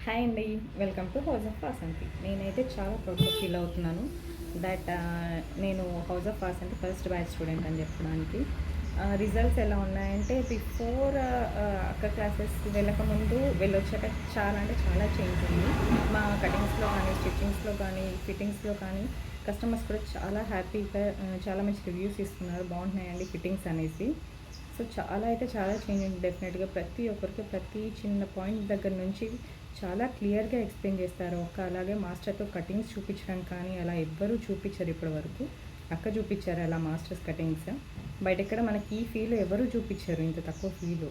Hi అండి, welcome to house of Vasanthi. నేనైతే చాలా ప్రౌడ్గా ఫీల్ అవుతున్నాను దట్ నేను house of Vasanthi first batch student అని చెప్పడానికి. రిజల్ట్స్ ఎలా ఉన్నాయంటే బిఫోర్ అక్క క్లాసెస్ వెళ్ళకముందు వెళ్ళొచ్చాక చాలా అంటే చాలా చేంజ్ ఉంది. మా కటింగ్స్లో కానీ, స్టిచ్చింగ్స్లో కానీ, ఫిట్టింగ్స్లో కానీ కస్టమర్స్ కూడా చాలా హ్యాపీగా చాలా మంచి రివ్యూస్ ఇస్తున్నారు. బాగుంటున్నాయండి ఫిట్టింగ్స్ అనేసి. సో చాలా అయితే చాలా చేంజ్ అయింది. డెఫినెట్గా ప్రతి ఒక్కరికి ప్రతి చిన్న పాయింట్ దగ్గర నుంచి చాలా క్లియర్గా ఎక్స్ప్లెయిన్ చేస్తారు. అలాగే మాస్టర్తో కటింగ్స్ చూపించడం కానీ అలా ఎవ్వరూ చూపించారు ఇప్పటి వరకు. అక్క చూపించారు అలా మాస్టర్స్ కటింగ్స్. బయట ఎక్కడ మనకి ఈ ఫీల్ ఎవరూ చూపించారు ఇంత తక్కువ ఫీలు.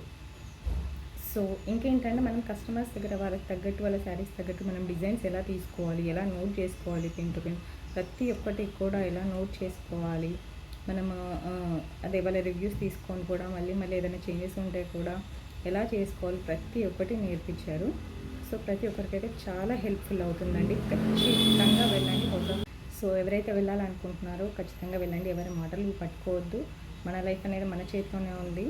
సో ఇంకేంటంటే మనం కస్టమర్స్ దగ్గర వాళ్ళకి తగ్గట్టు వాళ్ళ శారీస్ తగ్గట్టు మనం డిజైన్స్ ఎలా తీసుకోవాలి, ఎలా నోట్ చేసుకోవాలి, పిన్ టు పిన్ ప్రతి ఒక్కటి కూడా ఎలా నోట్ చేసుకోవాలి, మనము అదే వాళ్ళ రివ్యూస్ తీసుకొని కూడా మళ్ళీ మళ్ళీ ఏదైనా చేంజెస్ ఉంటే కూడా ఎలా చేసుకోవాలి ప్రతి ఒక్కటి నేర్పించారు. సో ప్రతి ఒక్కరికైతే చాలా హెల్ప్ఫుల్ అవుతుందండి. ఖచ్చితంగా వెళ్ళండి సో ఎవరైతే వెళ్ళాలనుకుంటున్నారో ఖచ్చితంగా వెళ్ళండి. ఎవరి మాటలు పట్టుకోవద్దు. మన లైఫ్ అనేది మన చేతిలోనే ఉంది.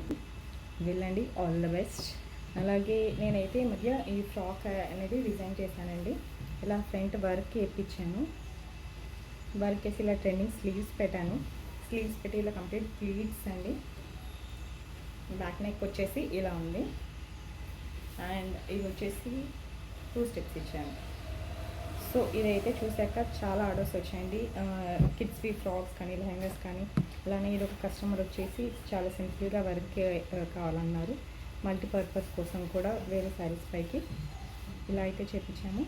వెళ్ళండి. All the best. అలాగే నేనైతే ఈ మధ్య ఈ ఫ్రాక్ అనేది డిజైన్ చేశానండి. ఇలా ఫ్రంట్ వర్క్ వేయించాను. వర్క్ వేసి ఇలా ట్రెండింగ్ స్లీవ్స్ పెట్టాను. స్లీవ్స్ పెట్టి ఇలా కంప్లీట్ ప్లీట్స్ అండి. బ్యాక్ నెక్ వచ్చేసి ఇలా ఉంది. అండ్ ఇది వచ్చేసి 2 స్టెప్స్ ఇచ్చాను. సో ఇదైతే చూసాక చాలా ఆర్డర్స్ వచ్చాయండి. కిడ్స్వి ఫ్రాక్స్ కానీ, లెహంగాస్ కానీ. అలానే ఇది ఒక కస్టమర్ వచ్చేసి చాలా సింపుల్గా వర్క్ కావాలన్నారు. మల్టీపర్పస్ కోసం కూడా వేరే శారీస్ పైకి ఇలా అయితే చేపించాము.